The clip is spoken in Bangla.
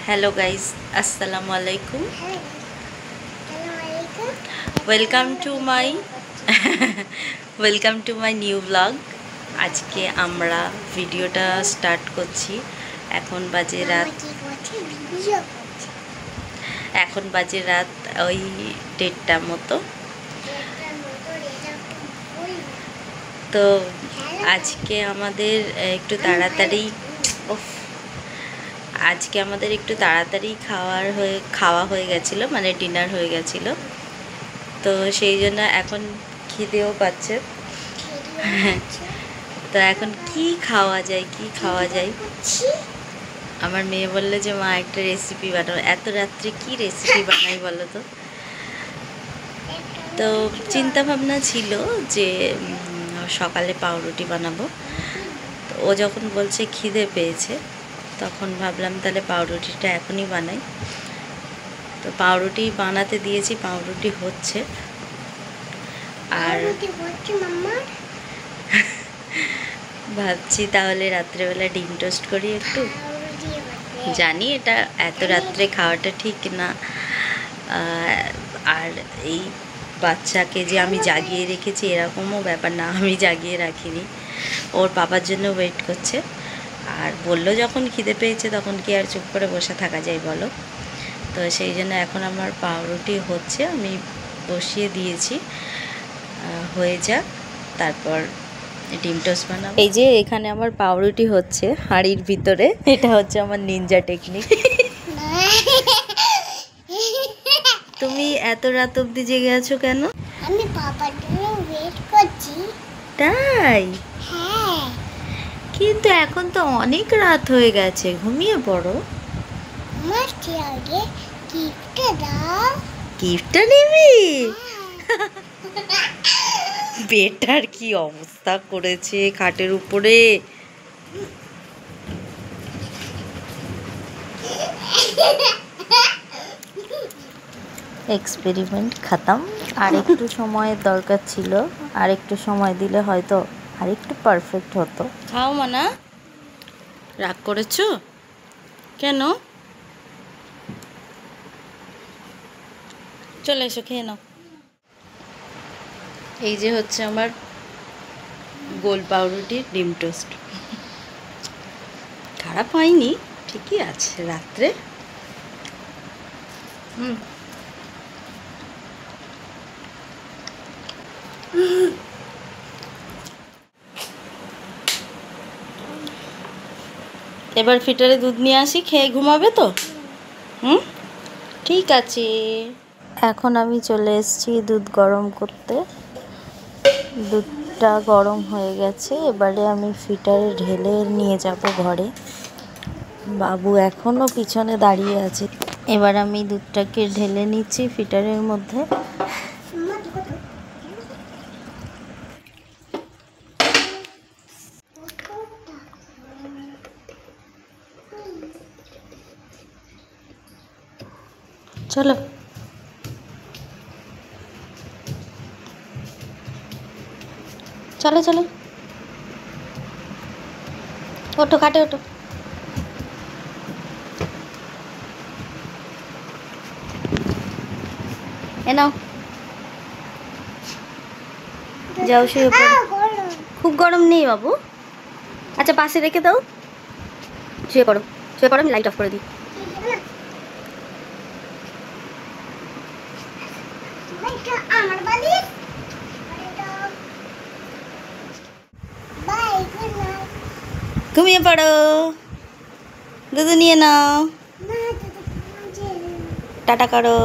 हेलो गाइस अस्सलामु अलैकुम welcome to my new blog. আজকে আমরা ভিডিওটা স্টার্ট করছি। এখন বাজে রাত ওই 1:30টার মতো। তো আজকে আমাদের একটু তাড়াতাড়ি খাওয়া হয়ে গেছিলো, মানে ডিনার হয়ে গেছিলো। তো সেই জন্য এখন খিদেও পাচ্ছে। তো এখন কি খাওয়া যায় আমার মেয়ে বললো যে মা একটা রেসিপি বানাও। এত রাত্রে কি রেসিপি বানাই বলো তো? তো চিন্তা ভাবনা ছিল যে সকালে পাউরুটি বানাবো। তো ও যখন বলছে খিদে পেয়েছে, তখন ভাবলাম তাহলে পাউরুটিটা এখনই বানাই। তো পাউরুটি বানাতে দিয়েছি, পাউরুটি হচ্ছে। আর ভাবছি তাহলে রাত্রেবেলা ডিম টোস্ট করি একটু। জানি এটা এত রাত্রে খাওয়াটা ঠিক না, আর এই বাচ্চাকে যে আমি জাগিয়ে রেখেছি এরকমও ব্যাপার না, আমি জাগিয়ে রাখিনি। ওর বাবার জন্য ওয়েট করছে। আর বললো যখন খিদে পেয়েছে তখন কি আর চুপ করে বসে থাকা যায় বলো? তো সেই জন্য এখন আমার পাউরুটি হচ্ছে, আমি বসিয়ে দিয়েছি, হয়ে যাক তারপর ডিম টোস্ট বানাবো। এই যে এখানে আমার পাউরুটি হচ্ছে হাঁড়ির ভিতরে, এটা হচ্ছে আমার নিনজা টেকনিক। তুমি এত রাত অবধি জেগে আছো কেন? আমি বাবার জন্য ওয়েট করছি। তাই? হ্যাঁ। কিন্তু এখন তো অনেক রাত হয়ে গেছে, ঘুমিয়ে পড়ো। আমার আগে গিফটটা দাও। গিফটটা নিবি? বেটার কি অবস্থা করেছে খাটের উপরে। এক্সপেরিমেন্ট খতম। আর একটু সময়ের দরকার ছিল, আর একটু সময় দিলে হয়তো আর একটু পারফেক্ট হতো। খাও মানা। রাগ করেছো কেন? চলে এসো, খেয়ে নাও। এই যে হচ্ছে আমার গোল পাউরুটির ডিম টোস্ট। খারাপ হয়নি, ঠিকই আছে রাত্রে। এবার ফিটারে দুধ নিয়ে আসি, খেয়ে ঘুমাবে তো? ঠিক আছে। এখন আমি চলে এসেছি দুধ গরম করতে। দুধটা গরম হয়ে গেছে, এবারে আমি ফিটারে ঢেলে নিয়ে যাব ঘরে। বাবু এখনও পিছনে দাঁড়িয়ে আছে। এবার আমি দুধটাকে ঢেলে নিচ্ছি ফিটারের মধ্যে। চলো চলো চলো, ওঠো খাটে ওঠো। এ নাও, যাও শুয়ে পড়ো। খুব গরম নেই বাবু, আচ্ছা পাশে রেখে দাও। শুয়ে পড়ো, আমি লাইট অফ করে দিই। ঘুমিয়ে পড়ো, দুধ নিয়ে নাও, টাটা করো।